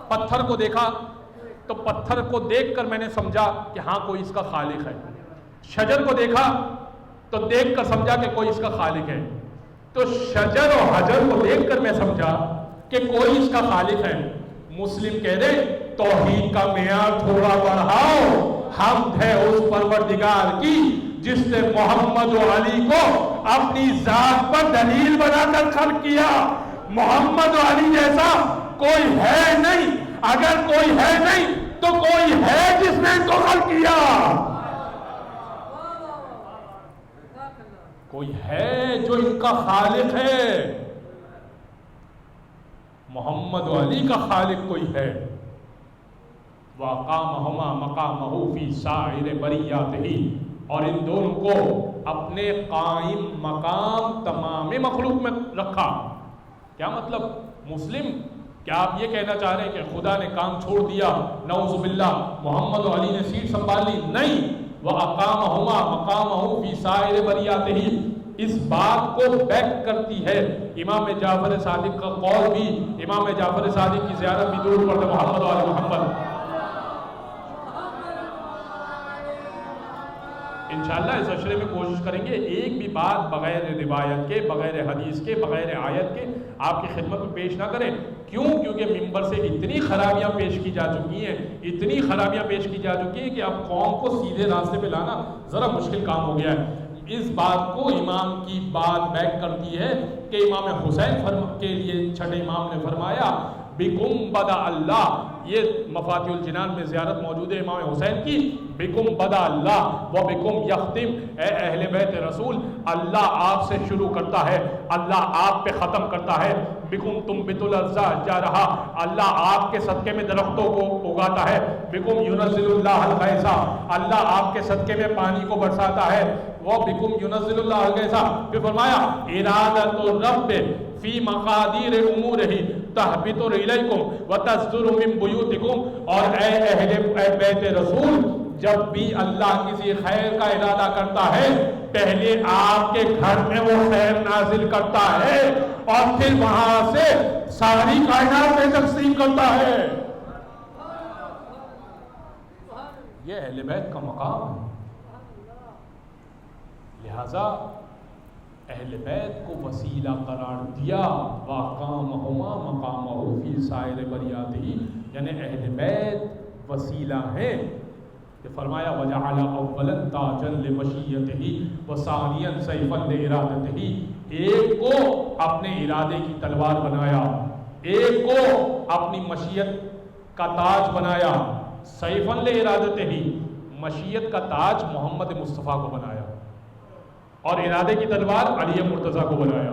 پتھر کو دیکھا تو پتھر کو دیکھ کر میں نے سمجھا کہ ہاں کوئی اس کا خالق ہے۔ شجر کو دیکھا تو دیکھ کر سمجھا کہ کوئی اس کا خالق ہے۔ تو شجر اور حجر کو دیکھ کر میں سمجھا کہ کوئی اس کا خالق ہے۔ مسلم کہہ دے توحید کا معیار تھوڑا بڑھاؤ، حمد ہے اس پروردگار کی جس نے محمد و علی کو اپنی ذات پر دلیل بنا کر خلق کیا۔ محمد و علی جیسا کوئی ہے نہیں، اگر کوئی ہے نہیں تو کوئی ہے جس نے ان کو خلق کیا۔ کوئی ہے جو ان کا خالق ہے، محمد و علی کا خالق کوئی ہے۔ وَأَقَامَهُمَا مَقَامَهُ فِي سَائِرِ بَرِيَّاتِهِ، اور ان دونوں کو اپنے قائم مقام تمام مخلوق میں رکھا۔ کیا مطلب؟ مسلم کیا آپ یہ کہنا چاہ رہے ہیں کہ خدا نے کام چھوڑ دیا، نعوذ باللہ محمد و علی نے سیٹ سنبھال لی؟ نہیں، وَأَقَامَهُمَا مَقَامَهُ فِي سَائِرِ بَرِيَّاتِهِ، اس بات کو بیک کرتی ہے امام جعفر صادق کا قول بھی۔ امام جعفر صادق کی زیارت بھی درود پڑھتے محمد و آل محمد۔ انشاءاللہ اس عشرے میں کوشش کریں گے ایک بھی بات بغیر روایت کے، بغیر حدیث کے، بغیر آیت کے آپ کی خدمت میں پیش نہ کریں۔ کیوں؟ کیونکہ ممبر سے اتنی خرابیاں پیش کی جا چکی ہیں، اتنی خرابیاں پیش کی جا چکی ہیں کہ اب قوم کو سیدھے راستے پہ لانا ذرا مشکل کام ہو گیا ہے۔ اس بات کو امام کی بات بیک کرتی ہے کہ امام حسین کے لیے چھٹے امام نے فرمایا بکم بدا اللہ، یہ مفاتیح الجنان میں زیارت موجود ہے امام حسین کی، بکم بدا اللہ و بکم یختم، اے اہل بیت رسول اللہ آپ سے شروع کرتا ہے، اللہ آپ پہ ختم کرتا ہے، بکم تم بت الارضا جا رہا، اللہ آپ کے صدقے میں درختوں کو اگاتا ہے، بکم ینزل اللہ الغیثا، اللہ آپ کے صدقے میں پانی کو برساتا ہے، وہ بکم ینزل اللہ الغیثا۔ پھر فرمایا ارادت الرب فی مقادیر امورہ تہبط الیکم وتصدر من بیوتکم، اور اے اہل بیت رسول جب بھی اللہ کسی خیر کا ارادہ کرتا ہے پہلے آپ کے گھر میں وہ خیر نازل کرتا ہے اور پھر وہاں سے ساری کائنات میں تقسیم کرتا ہے۔ یہ اہل بیت کا مقام ہے، لہذا اہل بیت کو وسیلہ قرار دیا، وَأَقَامَهُمَا مَقَامَهُ فِي سَائِرِ بَرِيَّاتِهِ، یعنی اہل بیت وسیلہ ہیں۔ کہ فرمایا وَجَعَلَ أَوَّلًا تَاجًا لِمَشِيَّتِهِ وَثَانِيًا سَيْفًا لِإِرَادَتِهِ، ایک کو اپنے ارادے کی تلوار بنایا، ایک کو اپنی مشیت کا تاج بنایا، سیفًا لِإِرَادَتِهِ، مشیت کا تاج محمد مصطفیٰ کو بنایا اور ارادے کی تلوار علی مرتضیٰ کو بنایا۔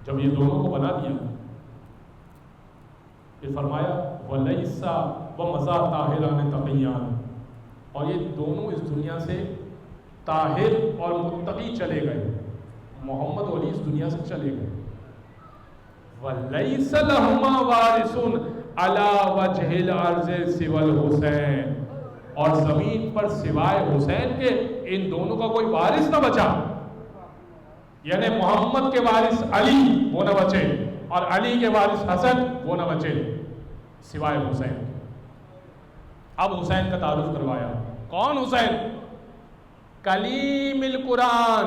جب یہ دونوں کو بنا دیا پھر فرمایا وَلَيْسَ وَمَزَا طَاہِرَانِ تَقِيَّانِ، اور یہ دونوں اس دنیا سے طاہر اور متقی چلے گئے، محمد علی اس دنیا سے چلے گئے۔ وَلَيْسَ لَهُمَا وَارِثٌ، علی وجہ الارض سوى الحسین، اور زمین پر سوائے حسین کے ان دونوں کا کوئی وارث نہ بچا، یعنی محمد کے وارث علی وہ نہ بچے اور علی کے وارث حسن وہ نہ بچے سوائے حسین۔ اب حسین کا تعارف کروایا، کون حسین؟ کلیم القرآن،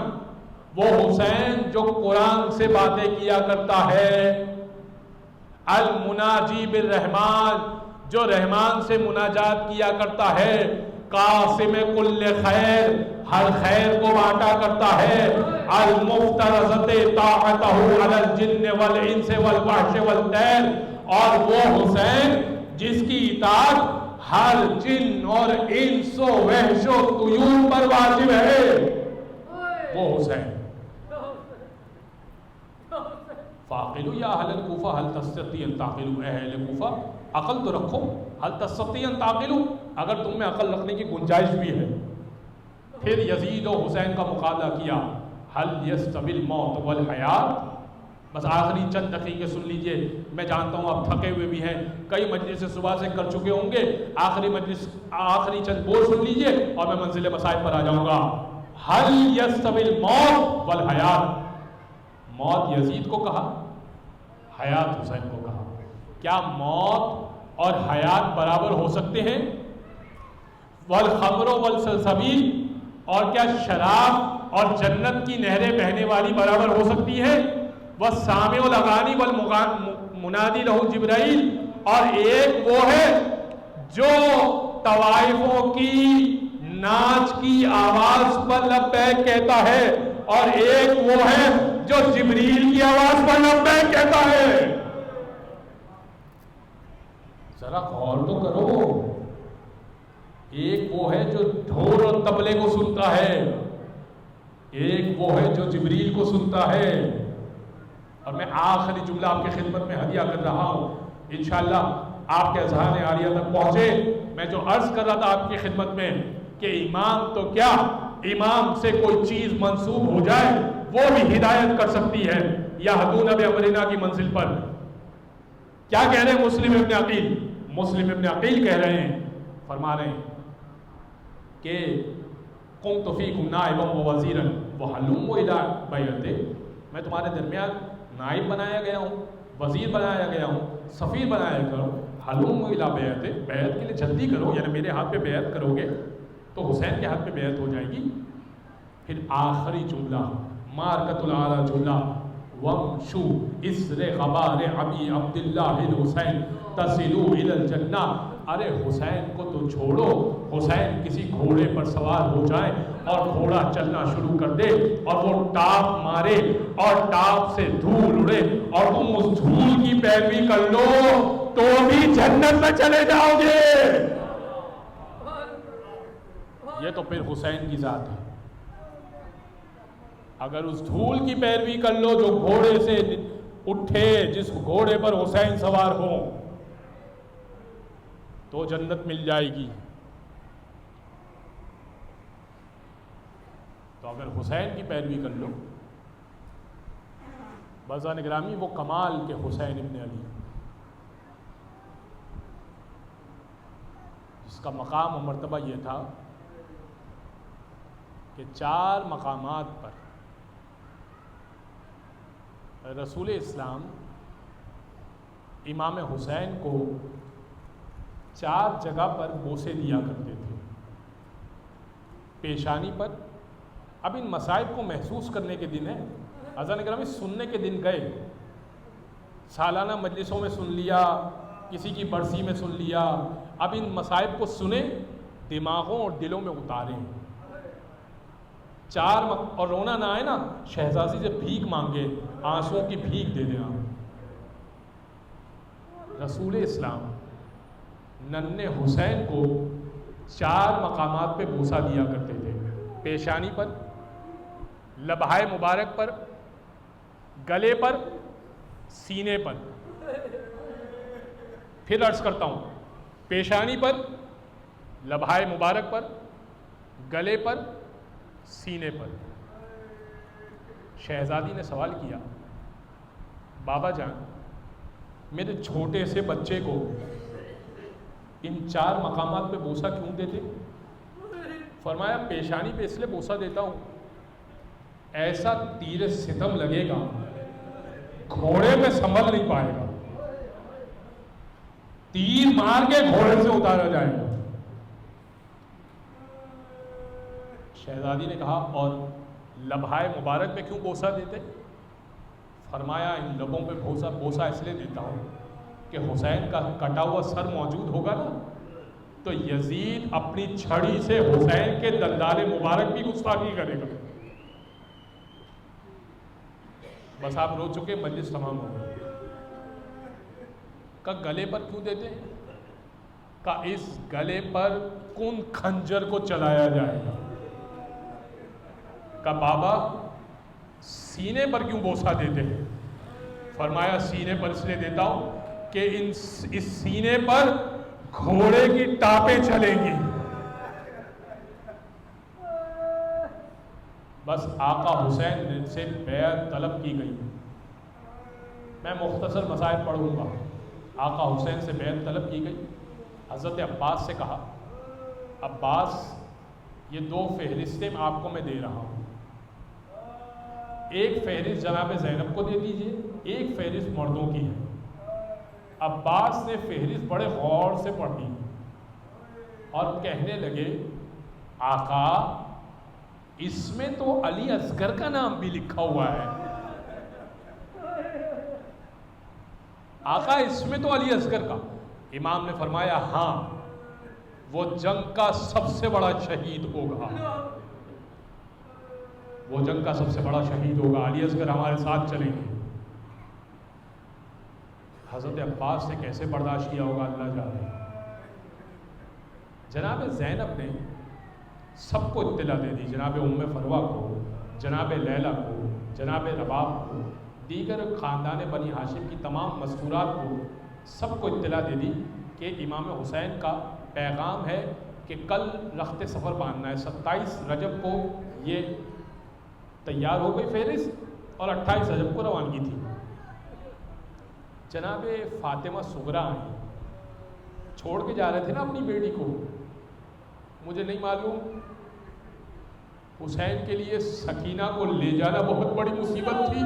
وہ حسین جو قرآن سے باتیں کیا کرتا ہے، المناجی بالرحمان، جو رحمان سے مناجات کیا کرتا ہے، قاسم کل خیر، ہر خیر کو بانٹا کرتا ہے، المفترضۃ طاعتہ علی الجن والانس والوحش والطیر، اور وہ حسین جس کی اطاعت ہر جن اور انس و وحش و طیور پر واجب ہے، وہ حسین۔ فاقلو یا اہل الکوفہ حل تستطیع ان تعقلوا، اہل کوفہ عقل تو رکھو، حل تستطیع ان تعقلوا، اگر تم میں عقل رکھنے کی گنجائش بھی ہے۔ پھر یزید و حسین کا مقابلہ کیا، حل یستوی الموت والحیات۔ بس آخری چند دقیقے سن لیجئے، میں جانتا ہوں آپ تھکے ہوئے بھی ہیں، کئی مجلس صبح سے کر چکے ہوں گے، آخری چند بول سن لیجئے اور میں منزل مسائل پر آ جاؤں گا۔ حل یستوی الموت والحیات، موت یزید کو کہا، حیات حسین کو کہا۔ کیا موت اور حیات برابر ہو سکتے ہیں؟ والخمر والسلسبیل، اور کیا شراب اور جنت کی نہریں بہنے والی برابر ہو سکتی ہیں؟ والسامع الاغانی والمنادی لہ جبرائیل، اور ایک وہ ہے جو طوائفوں کی ناچ کی آواز پر لبیک کہتا ہے، اور ایک وہ ہے جو جبریل کی آواز پر لبیک کہتا ہے۔ ذرا غور تو کرو، ایک وہ ہے جو ڈھول اور طبلے کو سنتا ہے، ایک وہ ہے جو جبریل کو سنتا ہے۔ اور میں آخری جملہ آپ کی خدمت میں ہدیہ کر رہا ہوں، انشاءاللہ آپ کے اذہان عاریہ تک پہنچے۔ میں جو عرض کر رہا تھا آپ کی خدمت میں کہ امام تو کیا، امام سے کوئی چیز منسوب ہو جائے وہ بھی ہدایت کر سکتی ہے۔ یہدون بامرنا کی منزل پر کیا کہہ رہے ہیں مسلم ابن عقیل؟ مسلم ابن عقیل کہہ رہے ہیں، فرما رہے ہیں کہ قمت فیکم نائبا ووزیرا وحلموا الی بیعتی، میں تمہارے درمیان نائب بنایا گیا ہوں، وزیر بنایا گیا ہوں، سفیر بنایا گیا ہوں، حلموا الی بیعتی، بیعت کے لیے جلدی کرو، یعنی میرے ہاتھ پہ بیعت کرو گے تو حسین کے ہاتھ پہ بیعت ہو جائے گی۔ پھر آخری جملہ، مارکۃ الاعلی جملہ، وَامْشُوا إِثْرَ غَبَارِ أَبِي عَبْدِ اللَّهِ الْحُسَيْنِ تَصِلُوا إِلَى الْجَنَّةِ۔ ارے حسین کو تو چھوڑو، حسین کسی گھوڑے پر سوار ہو جائے اور گھوڑا چلنا شروع کر دے اور وہ ٹاپ مارے اور ٹاپ سے دھول اڑے اور تم اس دھول کی پیروی کر لو تو بھی جنت میں چلے جاؤ گے۔ یہ تو پھر حسین کی ذات ہے۔ اگر اس دھول کی پیروی کر لو جو گھوڑے سے اٹھے، جس گھوڑے پر حسین سوار ہو، تو جنت مل جائے گی۔ تو اگر حسین کی پیروی کر لو، بازان گرامی وہ کمال کے حسین ابن علی، جس کا مقام و مرتبہ یہ تھا کہ 4 مقامات پر رسول اسلام امام حسین کو 4 جگہ پر بوسے دیا کرتے تھے۔ پیشانی پر، اب ان مسائل کو محسوس کرنے کے دن ہیں، اذان گرامی سننے کے دن گئے، سالانہ مجلسوں میں سن لیا، کسی کی برسی میں سن لیا، اب ان مسائل کو سنیں، دماغوں اور دلوں میں اتاریں۔ 4 اور رونا نہ آئے نا، شہزادی سے بھیک مانگے، آنسوؤں کی بھیک دے دیں آپ۔ رسول اسلام ننھے حسین کو 4 مقامات پہ بوسہ دیا کرتے تھے، پیشانی پر، لبہائے مبارک پر، گلے پر، سینے پر۔ پھر عرض کرتا ہوں، پیشانی پر، لبہائے مبارک پر، گلے پر، سینے پر۔ شہزادی نے سوال کیا، بابا جان میرے چھوٹے سے بچے کو ان 4 مقامات پہ بوسہ کیوں دیتے؟ فرمایا پیشانی پہ اس لیے بوسہ دیتا ہوں، ایسا تیر ستم لگے گا گھوڑے میں سنبھل نہیں پائے گا، تیر مار کے گھوڑے سے اتارا جائے گا۔ شہزادی نے کہا اور لبھائے مبارک پہ کیوں بوسہ دیتے؟ فرمایا ان لبوں پہ بوسہ اس لیے دیتا ہوں کہ حسین کا کٹا ہوا سر موجود ہوگا نا، تو یزید اپنی چھڑی سے حسین کے دندان مبارک بھی گستاخی کرے گا۔ بس آپ رو چکے، مجلس تمام ہو گئی۔ کہ گلے پر کیوں دیتے ہیں؟ کہ اس گلے پر کن خنجر کو چلایا جائے گا۔ کہ بابا سینے پر کیوں بوسہ دیتے ہیں؟ فرمایا سینے پر اس لیے دیتا ہوں کہ اس سینے پر گھوڑے کی ٹاپیں چلیں گی۔ بس آقا حسین سے بیعت طلب کی گئی۔ میں مختصر مسائل پڑھوں گا۔ آقا حسین سے بیعت طلب کی گئی۔ حضرت عباس سے کہا عباس یہ 2 فہرستیں آپ کو میں دے رہا ہوں، ایک فہرست جناب زینب کو دے دیجئے، ایک فہرست مردوں کی ہے۔ عباس نے فہرست بڑے غور سے پڑھی اور کہنے لگے آقا اس میں تو علی اصغر کا نام بھی لکھا ہوا ہے۔ آقا اس میں تو علی اصغر کا۔ امام نے فرمایا ہاں وہ جنگ کا سب سے بڑا شہید ہوگا، وہ جنگ کا سب سے بڑا شہید ہوگا، علی اصغر ہمارے ساتھ چلیں گے۔ حضرت عباس نے کیسے برداشت کیا ہوگا اللہ جانے۔ جناب زینب نے سب کو اطلاع دے دی، جناب ام فروہ کو، جناب لیلہ کو، جناب رباب کو، دیگر خاندان بنی ہاشم کی تمام مستورات کو سب کو اطلاع دے دی کہ امام حسین کا پیغام ہے کہ کل رخت سفر باندھنا ہے۔ 27 رجب کو یہ تیار ہو گئی فہرست اور 28 رجب کو روانگی تھی۔ جناب فاطمہ صغریٰ آئیں، چھوڑ کے جا رہے تھے نا اپنی بیٹی کو۔ مجھے نہیں معلوم حسین کے لیے سکینہ کو لے جانا بہت بڑی مصیبت تھی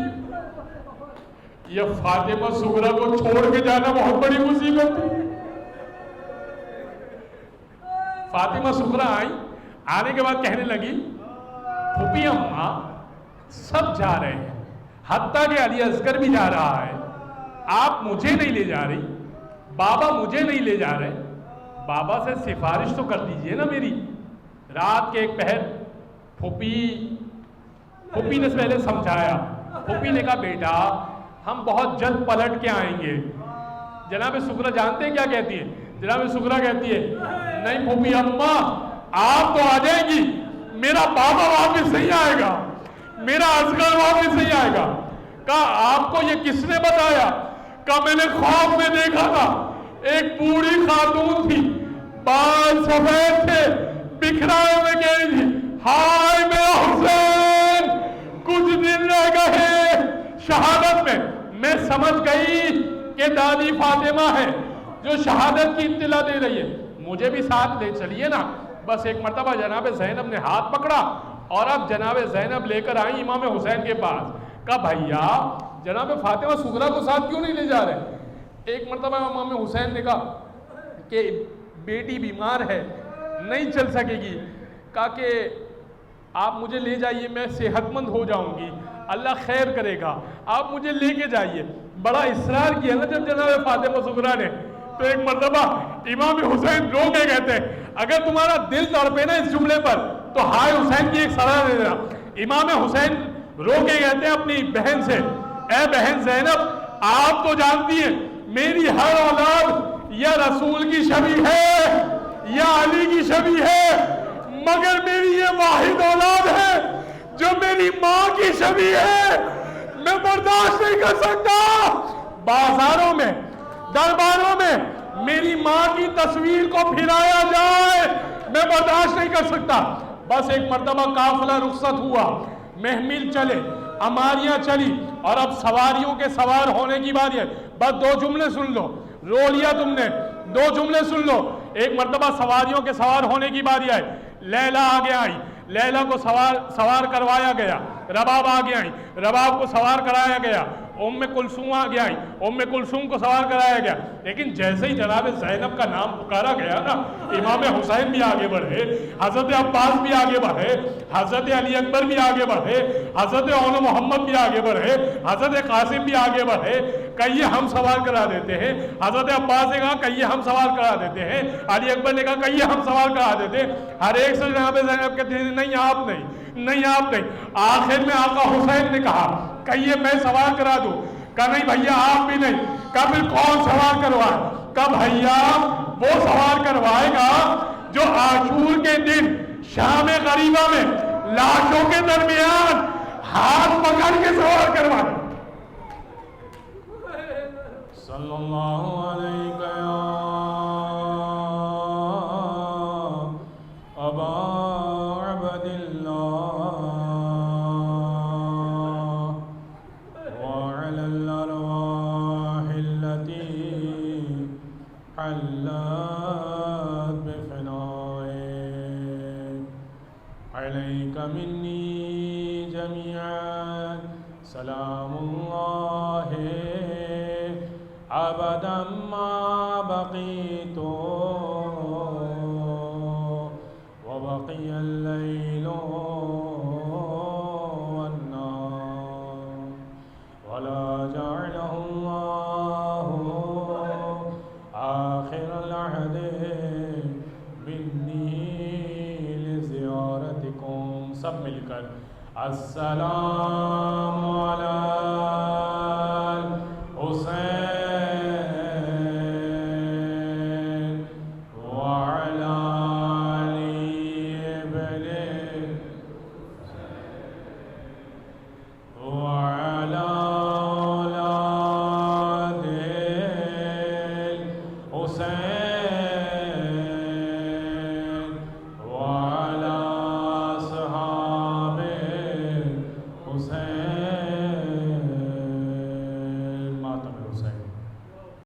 یا فاطمہ صغریٰ کو چھوڑ کے جانا بہت بڑی مصیبت تھی۔ فاطمہ صغریٰ آئی، آنے کے بعد کہنے لگی پھوپھی اماں سب جا رہے ہیں، حتیٰ کہ علی اصغر بھی جا رہا ہے، آپ مجھے نہیں لے جا رہی، بابا مجھے نہیں لے جا رہے، بابا سے سفارش تو کر دیجئے نا میری۔ رات کے 1 پہر پھوپھی نے پہلے سمجھایا، پھوپھی نے کہا بیٹا ہم بہت جلد پلٹ کے آئیں گے۔ جناب صغریٰ جانتے ہیں کیا کہتی ہے؟ جناب صغریٰ کہتی ہے نہیں پھوپھی اماں آپ تو آ جائیں گی، میرا بابا واپس نہیں آئے گا، میرا اصغر واپس نہیں آئے گا۔ کہا آپ کو یہ کس نے بتایا؟ کہا میں نے خواب میں دیکھا تھا، ایک بوڑھی خاتون تھی، بال سفید تھے، بکھرائے ہوئے کہہ رہی تھی ہائے میرا حسین کچھ دن رہ گئے شہادت میں۔ میں سمجھ گئی کہ دادی فاطمہ ہے جو شہادت کی اطلاع دے رہی ہے، مجھے بھی ساتھ لے چلیے نا۔ بس ایک مرتبہ جناب زینب نے ہاتھ پکڑا اور اب جناب زینب لے کر آئیں امام حسین کے پاس۔ کہا بھائیا جناب فاطمہ صغریٰ کو ساتھ کیوں نہیں لے جا رہے؟ ایک مرتبہ امام حسین نے کہا کہ بیٹی بیمار ہے نہیں چل سکے گی، کہا کہ آپ مجھے لے جائیے، میں صحت مند ہو جاؤں گی، اللہ خیر کرے گا، آپ مجھے لے کے جائیے۔ بڑا اصرار کیا نا جب جناب فاطمہ صغریٰ نے، تو ایک مرتبہ امام حسین رو کے کہتے ہیں اگر تمہارا دل تڑپے نا اس جملے پر تو ہائے حسین کی ایک صدا دے دینا۔ امام حسین رو کے کہتے ہیں اپنی بہن سے اے بہن زینب آپ تو جانتی ہیں میری ہر اولاد یا رسول کی شبیہ ہے یا علی کی شبیہ ہے، مگر میری یہ واحد اولاد ہے جو میری ماں کی شبیہ ہے۔ میں برداشت نہیں کر سکتا بازاروں میں درباروں میں میری ماں کی تصویر کو پھرایا جائے، میں برداشت نہیں کر سکتا۔ بس ایک مرتبہ قافلہ رخصت ہوا، محمل چلے، اماریاں چلی اور اب سواریوں کے سوار ہونے کی باری ہے. بس 2 جملے سن لو, رو لیا تم نے, 2 جملے سن لو. ایک مرتبہ سواریوں کے سوار ہونے کی باری آئی. لیلا آگے آئی, لیلا کو سوار کروایا گیا. رباب آگے آئی, رباب کو سوار کرایا گیا. ام کلثوم آگے آئی, ام کلثوم کو سوار کرایا گیا. لیکن جیسے ہی جناب زینب کا نام پکارا گیا نا, امام حسین بھی آگے بڑھے, حضرت عباس بھی آگے بڑھے, حضرت علی اکبر بھی آگے بڑھے, حضرت اول محمد بھی آگے بڑھے, حضرت قاسم بھی آگے بڑھے. کہیے ہم سوار کرا دیتے ہیں. حضرت عباس نے کہا کہیے ہم سوار کرا دیتے ہیں. علی اکبر نے کہا کہیے ہم سوار کرا دیتے ہیں. ہر ایک سے جناب زینب کہتے ہیں نہیں آپ نہیں, نہیں آپ نہیں. آخر میں آقا حسین نے کہا کہیے میں سوار کرا دوں. کہا نہیں بھیا آپ بھی نہیں. کہا پھر کون سوار کروائے؟ کہا بھیا وہ سوار کروائے گا جو عاشور کے دن شام غریبہ میں لاشوں کے درمیان ہاتھ پکڑ کے سوار کروائے. صلی اللہ علیہ ابا عبد اللہ وعلى الارواح التي حلت بفنائك عليك مني جميعا سلام الله ابدا ما بقيت وبقي الليل والنهار ولا جعله الله آخر العهد مني لزيارتكم. سب مل کر السلام علی الحسین